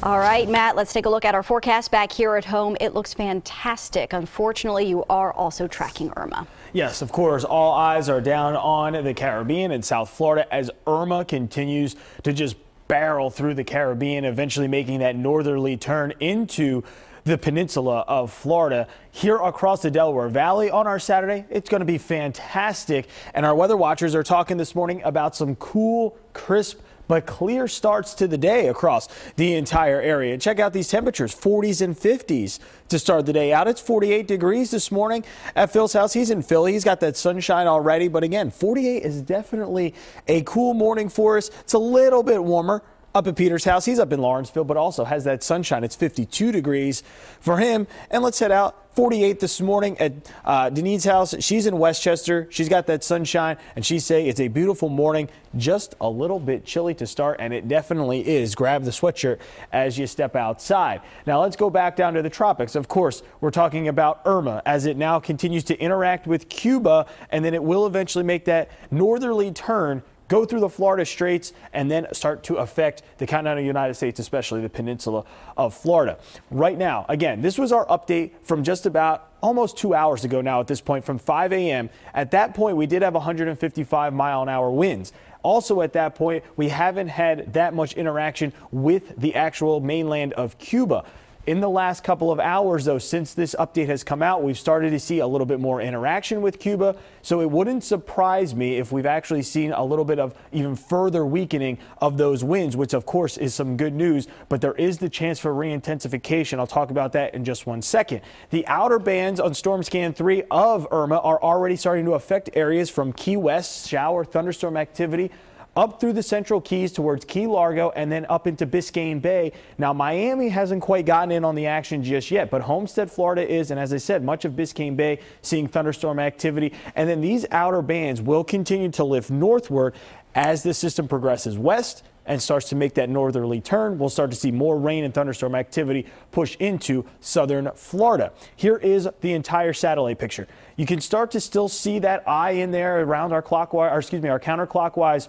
All right, Matt, let's take a look at our forecast back here at home. It looks fantastic. Unfortunately, you are also tracking Irma. Yes, of course, all eyes are down on the Caribbean and South Florida as Irma continues to just barrel through the Caribbean, eventually making that northerly turn into the peninsula of Florida. Here across the Delaware Valley on our Saturday, it's going to be fantastic. And our weather watchers are talking this morning about some cool, crisp, but clear starts to the day across the entire area. Check out these temperatures, 40s and 50s to start the day out. It's 48 degrees this morning at Phil's house. He's in Philly. He's got that sunshine already. But again, 48 is definitely a cool morning for us. It's a little bit warmer up at Peter's house. He's up in Lawrenceville, but also has that sunshine. It's 52 degrees for him. And let's head out. 48 this morning at Denise's house. She's in Westchester. She's got that sunshine, and she's saying it's a beautiful morning, just a little bit chilly to start, and it definitely is. Grab the sweatshirt as you step outside. Now let's go back down to the tropics. Of course, we're talking about Irma as it now continues to interact with Cuba, and then it will eventually make that northerly turn, go through the Florida Straits, and then start to affect the continental United States, especially the peninsula of Florida. Right now, again, this was our update from just about almost 2 hours ago now at this point, from 5 a.m. At that point, we did have 155-mile-an-hour winds. Also at that point, we haven't had that much interaction with the actual mainland of Cuba. In the last couple of hours, though, since this update has come out, we've started to see a little bit more interaction with Cuba. So it wouldn't surprise me if we've actually seen a little bit of even further weakening of those winds, which of course is some good news. But there is the chance for re-intensification. I'll talk about that in just 1 second. The outer bands on Storm Scan 3 of Irma are already starting to affect areas from Key West, shower, thunderstorm activity, up through the Central Keys towards Key Largo and then up into Biscayne Bay. Now, Miami hasn't quite gotten in on the action just yet, but Homestead, Florida is, and as I said, much of Biscayne Bay seeing thunderstorm activity. And then these outer bands will continue to lift northward as the system progresses west and starts to make that northerly turn. We'll start to see more rain and thunderstorm activity push into southern Florida. Here is the entire satellite picture. You can start to still see that eye in there around our clockwise, or excuse me, our counterclockwise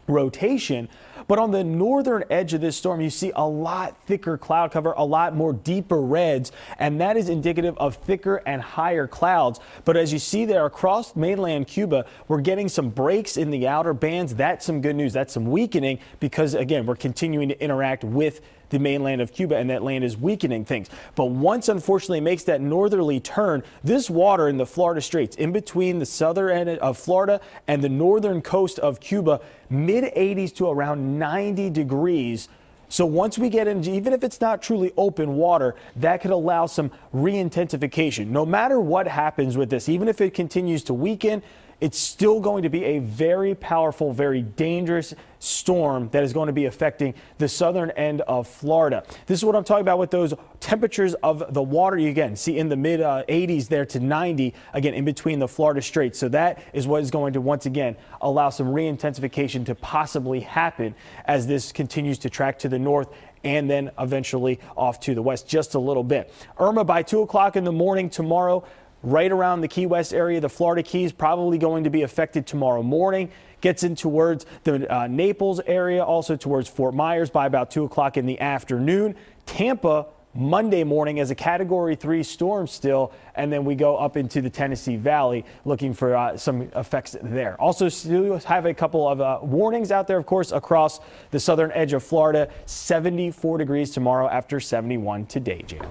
rotation, but on the northern edge of this storm, you see a lot thicker cloud cover, a lot more deeper reds, and that is indicative of thicker and higher clouds. But as you see there across mainland Cuba, we're getting some breaks in the outer bands. That's some good news. That's some weakening because, again, we're continuing to interact with the mainland of Cuba, and that land is weakening things. But once, unfortunately, it makes that northerly turn, this water in the Florida Straits, in between the southern end of Florida and the northern coast of Cuba, mid-80s to around 90 degrees. So once we get into, even if it's not truly open water, that could allow some re-intensification. No matter what happens with this, even if it continues to weaken, it's still going to be a very powerful, very dangerous storm that is going to be affecting the southern end of Florida. This is what I'm talking about with those temperatures of the water. You again see in the mid 80s there to 90, again, in between the Florida Straits. So that is what is going to once again allow some re-intensification to possibly happen as this continues to track to the north and then eventually off to the west just a little bit. Irma by 2 o'clock in the morning tomorrow, right around the Key West area, the Florida Keys probably going to be affected tomorrow morning. Gets in towards the Naples area, also towards Fort Myers by about 2 o'clock in the afternoon. Tampa Monday morning as a Category 3 storm still, and then we go up into the Tennessee Valley looking for some effects there. Also still have a couple of warnings out there, of course, across the southern edge of Florida. 74 degrees tomorrow after 71 today, Jada.